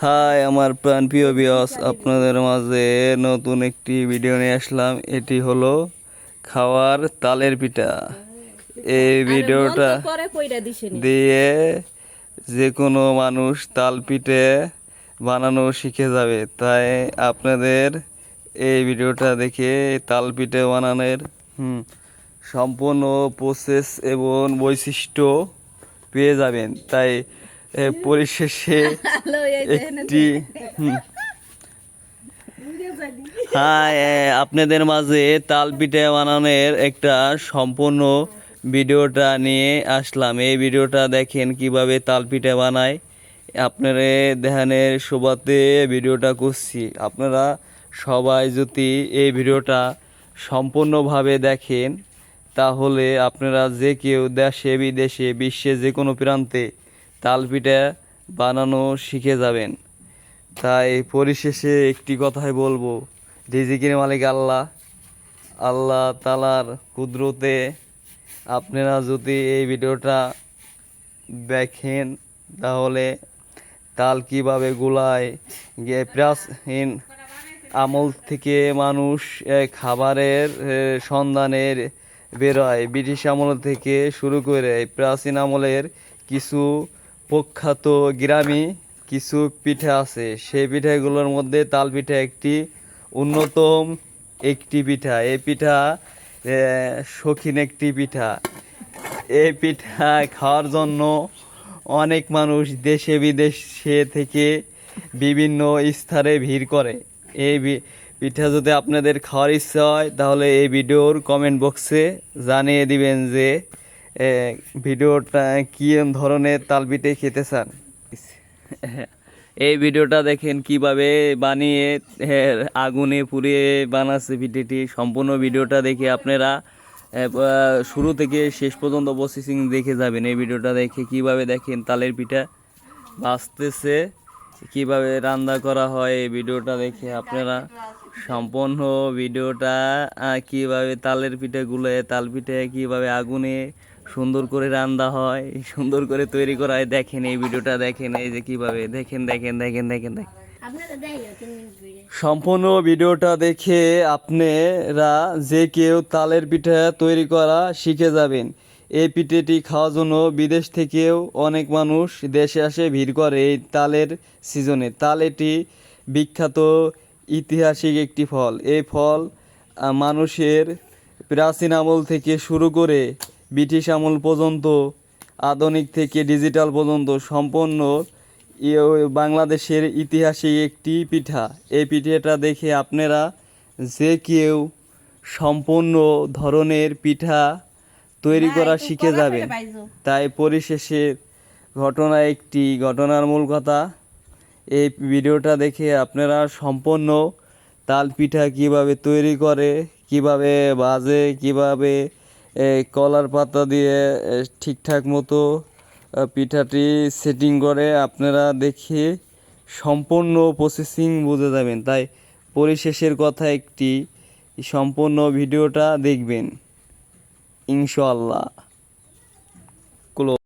High আমার প্রাণপ্রিয় viewers, আপনাদের মাঝে নতুন একটি ভিডিও নিয়ে আসলাম। এটি হলো খাওয়ার তালের পিঠা। এই ভিডিওটা দিয়ে যে কোনো মানুষ তাল পিঠে বানানো শিখে যাবে। তাই আপনাদের এই ভিডিওটা দেখে তাল পিঠে বানানোর সম্পূর্ণ প্রসেস এবং বৈশিষ্ট্য পেয়ে যাবেন। তাই পরিশেষে একটি হ্যাঁ, আপনাদের মাঝে তাল পিঠা বানানোর একটা সম্পূর্ণ ভিডিওটা নিয়ে আসলাম। এই ভিডিওটা দেখেন কিভাবে তাল পিঠা বানায়। আপনারা দেখানোর সুবাদে ভিডিওটা করছি। আপনারা সবাই যদি এই ভিডিওটা সম্পূর্ণভাবে দেখেন তাহলে আপনারা যে কেউ দেশে বিদেশে বিশ্বে যে কোনো প্রান্তে তাল পিঠা বানানো শিখে যাবেন। তাই পরিশেষে একটি কথাই বলবো, রিজিকের মালিক আল্লাহ। আল্লাহ তালার কুদরতে আপনারা যদি এই ভিডিওটা দেখেন তাহলে তাল কিভাবে গোলায় প্রাচীন আমল থেকে মানুষ খাবারের সন্ধানের বেরোয়। ব্রিটিশ আমল থেকে শুরু করে প্রাচীন আমলের কিছু প্রখ্যাত গ্রামী কিছু পিঠা আছে। সেই পিঠাগুলোর মধ্যে তাল পিঠা একটি অন্যতম একটি পিঠা। এই পিঠা শৌখিন একটি পিঠা। এই পিঠা খাওয়ার জন্য অনেক মানুষ দেশে বিদেশে থেকে বিভিন্ন স্থানে ভিড় করে। এই পিঠা যদি আপনাদের খাওয়ার ইচ্ছা হয় তাহলে এই ভিডিওর কমেন্ট বক্সে জানিয়ে দিবেন যে ভিডিওটা কী ধরনের তাল পিঠে খেতে চান। এই ভিডিওটা দেখেন কিভাবে বানিয়ে আগুনে পুড়িয়ে বানাচ্ছে পিঠেটি। সম্পূর্ণ ভিডিওটা দেখে আপনারা শুরু থেকে শেষ পর্যন্ত প্রসেসিং দেখে যাবেন। এই ভিডিওটা দেখে কিভাবে দেখেন তালের পিঠা বাঁচতেছে, কিভাবে রান্না করা হয়। এই ভিডিওটা দেখে আপনারা সম্পূর্ণ ভিডিওটা কিভাবে তালের পিঠাগুলো তাল পিঠে কিভাবে আগুনে সুন্দর করে রান্না হয়, সুন্দর করে তৈরি করা হয় দেখেন। এই ভিডিওটা দেখেন, এই যে কিভাবে দেখেন দেখেন দেখেন দেখেন দেখেন সম্পূর্ণ ভিডিওটা দেখে আপনারা যে কেউ তালের পিঠা তৈরি করা শিখে যাবেন। এই পিঠেটি খাওয়ার জন্য বিদেশ থেকেও অনেক মানুষ দেশে আসে ভিড় করে এই তালের সিজনে। তাল এটি বিখ্যাত ঐতিহাসিক একটি ফল। এই ফল মানুষের প্রাচীন আমল থেকে শুরু করে ব্রিটিশ আমল পর্যন্ত, আধুনিক থেকে ডিজিটাল পর্যন্ত সম্পূর্ণ বাংলাদেশের ইতিহাসে একটি পিঠা। এই পিঠাটা দেখে আপনারা যে কেউ সম্পূর্ণ ধরনের পিঠা তৈরি করা শিখে যাবেন। তাই পরিশেষে ঘটনার মূল কথা, এই ভিডিওটা দেখে আপনারা সম্পূর্ণ তাল পিঠা কিভাবে তৈরি করে, কিভাবে ভাজে, কিভাবে কলার পাতা দিয়ে ঠিকঠাক মতো পিঠাটি সেটিং করে আপনারা দেখে সম্পূর্ণ প্রসেসিং বুঝে যাবেন। তাই পরিশেষের কথা একটি, সম্পূর্ণ ভিডিওটা দেখবেন ইনশাআল্লাহ।